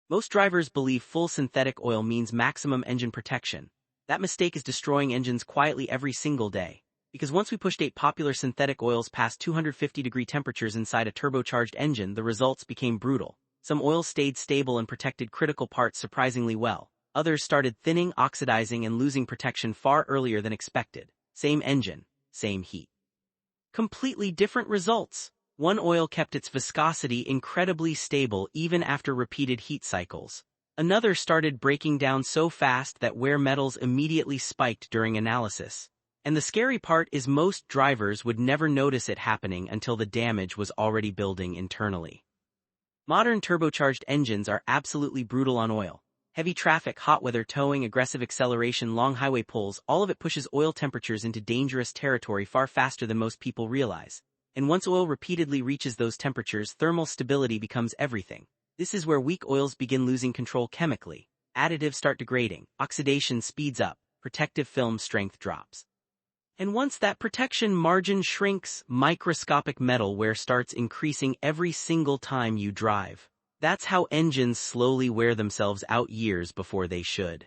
Most drivers believe full synthetic oil means maximum engine protection. That mistake is destroying engines quietly every single day. Because once we pushed 8 popular synthetic oils past 250-degree temperatures inside a turbocharged engine, the results became brutal. Some oils stayed stable and protected critical parts surprisingly well. Others started thinning, oxidizing, and losing protection far earlier than expected. Same engine, same heat. Completely different results. One oil kept its viscosity incredibly stable even after repeated heat cycles. Another started breaking down so fast that wear metals immediately spiked during analysis. And the scary part is most drivers would never notice it happening until the damage was already building internally. Modern turbocharged engines are absolutely brutal on oil. Heavy traffic, hot weather, towing, aggressive acceleration, long highway pulls, all of it pushes oil temperatures into dangerous territory far faster than most people realize. And once oil repeatedly reaches those temperatures, thermal stability becomes everything. This is where weak oils begin losing control chemically. Additives start degrading, oxidation speeds up, protective film strength drops. And once that protection margin shrinks, microscopic metal wear starts increasing every single time you drive. That's how engines slowly wear themselves out years before they should.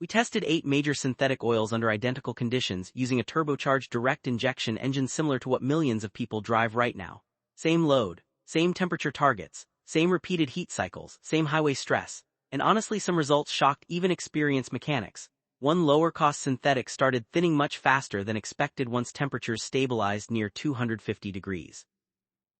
We tested 8 major synthetic oils under identical conditions using a turbocharged direct injection engine similar to what millions of people drive right now. Same load, same temperature targets, same repeated heat cycles, same highway stress, and honestly some results shocked even experienced mechanics. One lower-cost synthetic started thinning much faster than expected once temperatures stabilized near 250 degrees.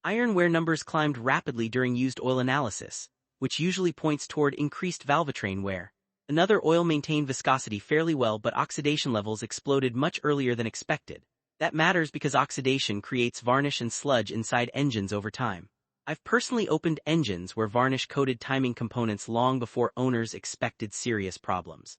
Iron wear numbers climbed rapidly during used oil analysis, which usually points toward increased valvetrain wear. Another oil maintained viscosity fairly well, but oxidation levels exploded much earlier than expected. That matters because oxidation creates varnish and sludge inside engines over time. I've personally opened engines where varnish-coated timing components long before owners expected serious problems.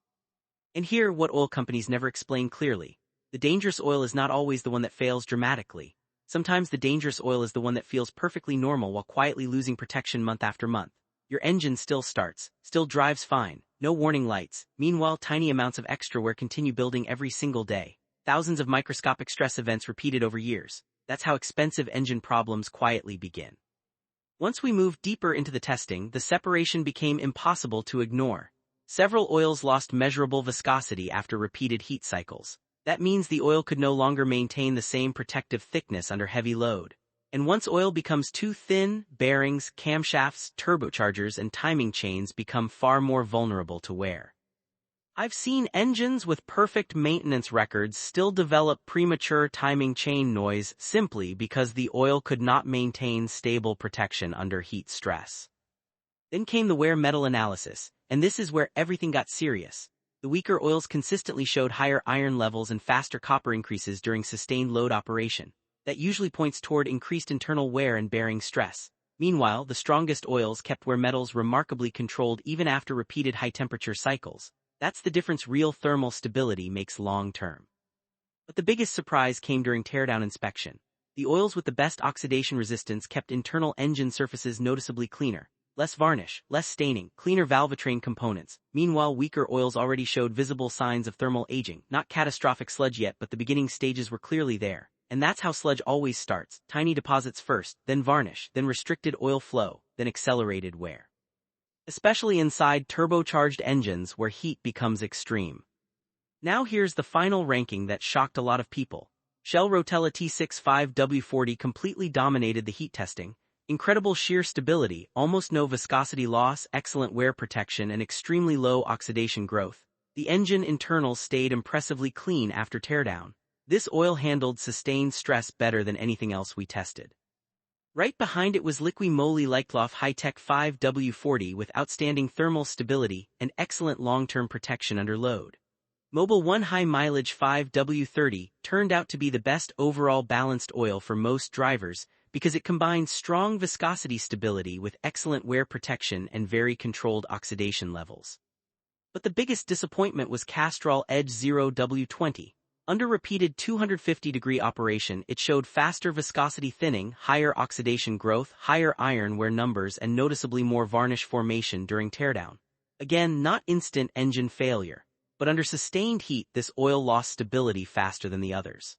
And here, what oil companies never explain clearly. The dangerous oil is not always the one that fails dramatically. Sometimes the dangerous oil is the one that feels perfectly normal while quietly losing protection month after month. Your engine still starts, still drives fine, no warning lights. Meanwhile, tiny amounts of extra wear continue building every single day. Thousands of microscopic stress events repeated over years. That's how expensive engine problems quietly begin. Once we moved deeper into the testing, the separation became impossible to ignore. Several oils lost measurable viscosity after repeated heat cycles. That means the oil could no longer maintain the same protective thickness under heavy load. And once oil becomes too thin, bearings, camshafts, turbochargers, and timing chains become far more vulnerable to wear. I've seen engines with perfect maintenance records still develop premature timing chain noise simply because the oil could not maintain stable protection under heat stress. Then came the wear metal analysis, and this is where everything got serious. The weaker oils consistently showed higher iron levels and faster copper increases during sustained load operation. That usually points toward increased internal wear and bearing stress. Meanwhile, the strongest oils kept wear metals remarkably controlled even after repeated high-temperature cycles. That's the difference real thermal stability makes long-term. But the biggest surprise came during teardown inspection. The oils with the best oxidation resistance kept internal engine surfaces noticeably cleaner. Less varnish, less staining, cleaner valvetrain components. Meanwhile, weaker oils already showed visible signs of thermal aging. Not catastrophic sludge yet, but the beginning stages were clearly there. And that's how sludge always starts. Tiny deposits first, then varnish, then restricted oil flow, then accelerated wear. Especially inside turbocharged engines where heat becomes extreme. Now here's the final ranking that shocked a lot of people. Shell Rotella T65W40 completely dominated the heat testing. Incredible shear stability, almost no viscosity loss, excellent wear protection, and extremely low oxidation growth. The engine internals stayed impressively clean after teardown. This oil handled sustained stress better than anything else we tested. Right behind it was Liqui Moly Leichtlauf High-Tech 5W40 with outstanding thermal stability and excellent long-term protection under load. Mobil 1 High Mileage 5W30 turned out to be the best overall balanced oil for most drivers because it combines strong viscosity stability with excellent wear protection and very controlled oxidation levels. But the biggest disappointment was Castrol Edge 0W20. Under repeated 250-degree operation, it showed faster viscosity thinning, higher oxidation growth, higher iron wear numbers, and noticeably more varnish formation during teardown. Again, not instant engine failure, but under sustained heat this oil lost stability faster than the others.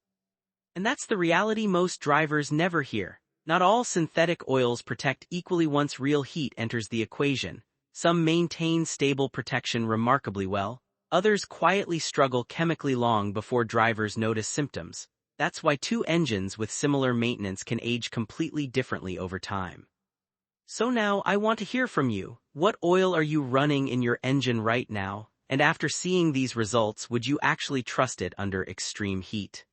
And that's the reality most drivers never hear. Not all synthetic oils protect equally once real heat enters the equation. Some maintain stable protection remarkably well, others quietly struggle chemically long before drivers notice symptoms. That's why two engines with similar maintenance can age completely differently over time. So now I want to hear from you. What oil are you running in your engine right now? And after seeing these results, would you actually trust it under extreme heat?